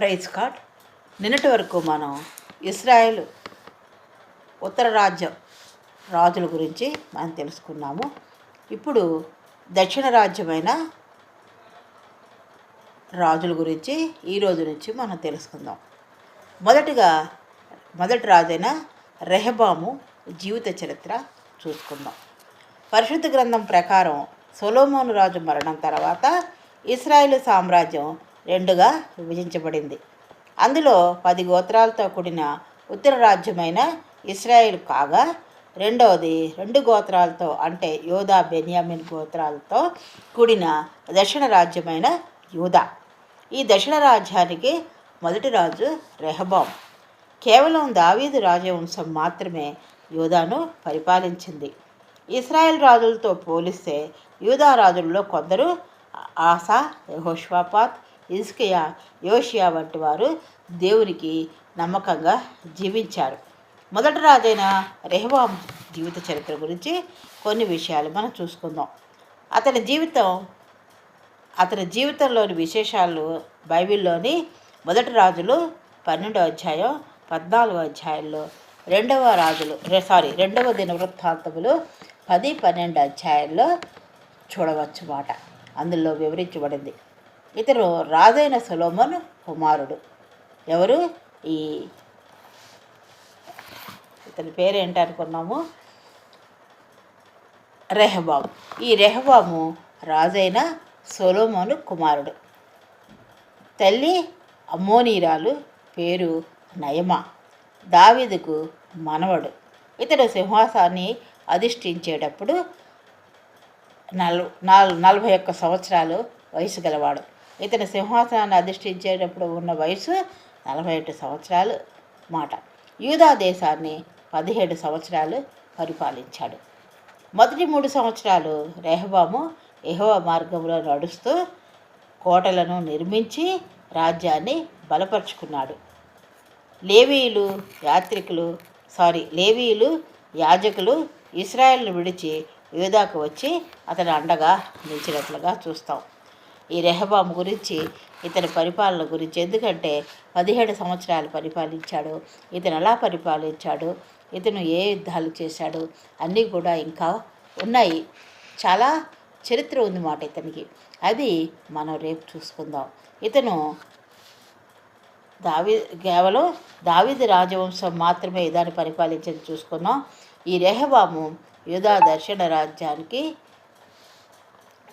Praise card. నిన్నటి వరకు మనం ఇస్రాయేల్ ఉత్తర రాజ్యం రాజుల గురించి మనం తెలుసుకున్నాము. ఇప్పుడు దక్షిణ రాజ్యమైన రాజుల గురించి ఈరోజు నుంచి మనం తెలుసుకుందాం. మొదటి రాజైన రెహబాము జీవిత చరిత్ర చూసుకుందాం. పరిశుద్ధ గ్రంథం ప్రకారం సొలొమోను రాజు మరణం తర్వాత ఇస్రాయేలు సామ్రాజ్యం రెండుగా విభజించబడింది. అందులో 10 గోత్రాలతో కూడిన ఉత్తర రాజ్యమైన ఇస్రాయేల్ కాగా, రెండవది 2 గోత్రాలతో అంటే యూదా బెన్యామిన్ గోత్రాలతో కూడిన దక్షిణ రాజ్యమైన యూదా. ఈ దక్షిణ రాజ్యానికి మొదటి రాజు రెహబాం. కేవలం దావీదు రాజవంశం మాత్రమే యూదాను పరిపాలించింది. ఇస్రాయేల్ రాజులతో పోలిస్తే యూదా రాజుల్లో కొందరు ఆసా, యెహోషాపాత్, హిజ్కియా, యోషియా వంటి వారు దేవునికి నమ్మకంగా జీవించారు. మొదటి రాజైన రెహబాం జీవిత చరిత్ర గురించి కొన్ని విషయాలు మనం చూసుకుందాం. అతని జీవితంలోని విశేషాలు బైబిల్లోని మొదటి రాజులు 12వ అధ్యాయం 14వ అధ్యాయంలో, రెండవ దినవృత్తాంతములు 10-12 అధ్యాయాల్లో చూడవచ్చు మాట. అందులో వివరించబడింది. ఇతను రాజైన సొలొమోను కుమారుడు. ఎవరు? ఇతని పేరు ఏంటనుకున్నాము? రెహబాము. ఈ రెహబాము రాజైన సొలొమోను కుమారుడు. తల్లి అమ్మోనీరాలు, పేరు నయమా, దావీదుకు మనవడు. ఇతడు సింహాసాన్ని అధిష్ఠించేటప్పుడు 41 సంవత్సరాలు వయసు గలవాడు. ఇతని సింహాసనాన్ని అధిష్ఠించేటప్పుడు ఉన్న వయసు 41 సంవత్సరాలు మాట. యూదా దేశాన్ని 17 సంవత్సరాలు పరిపాలించాడు. మొదటి 3 సంవత్సరాలు రెహబాము యెహోవా మార్గంలో నడుస్తూ కోటలను నిర్మించి రాజ్యాన్ని బలపరుచుకున్నాడు. లేవీయులు యాజకులు ఇశ్రాయేలును విడిచి యూదాకు వచ్చి అతని అండగా నిలిచినట్లుగా చూస్తాం. ఈ రెహబాము గురించి, ఇతని పరిపాలన గురించి, ఎందుకంటే 17 సంవత్సరాలు పరిపాలించాడు. ఇతను ఎలా పరిపాలించాడు, ఇతను ఏ యుద్ధాలు చేశాడు అన్నీ కూడా ఇంకా ఉన్నాయి. చాలా చరిత్ర ఉందన్నమాట ఇతనికి. అది మనం రేపు చూసుకుందాం. ఇతను కేవలం దావీదు రాజవంశం మాత్రమే దాన్ని పరిపాలించేది చూసుకున్నాం. ఈ రెహబాము యూదా దక్షిణ రాజ్యానికి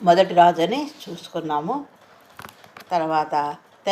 మొదటి రాజు అని చూసుకున్నాము. తర్వాత